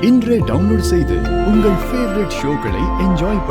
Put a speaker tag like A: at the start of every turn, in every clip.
A: இன்றே டவுன்லோட் செய்து உங்கள் ஃபேவரட் ஷோக்களை என்ஜாய்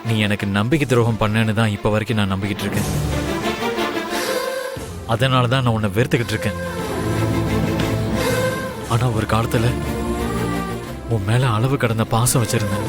B: நீ எனக்கு நம்பிக்கை துரோகம் பண்ணேன்னு தான் இப்போ வரைக்கும் நான் நம்பிக்கிட்டு இருக்கேன். அதனால தான் நான் உன்னை வெறுத்துக்கிட்டு இருக்கேன். ஆனா ஒரு காலத்துல உன் மேல அளவு கடந்த பாசம் வச்சிருந்தேன்.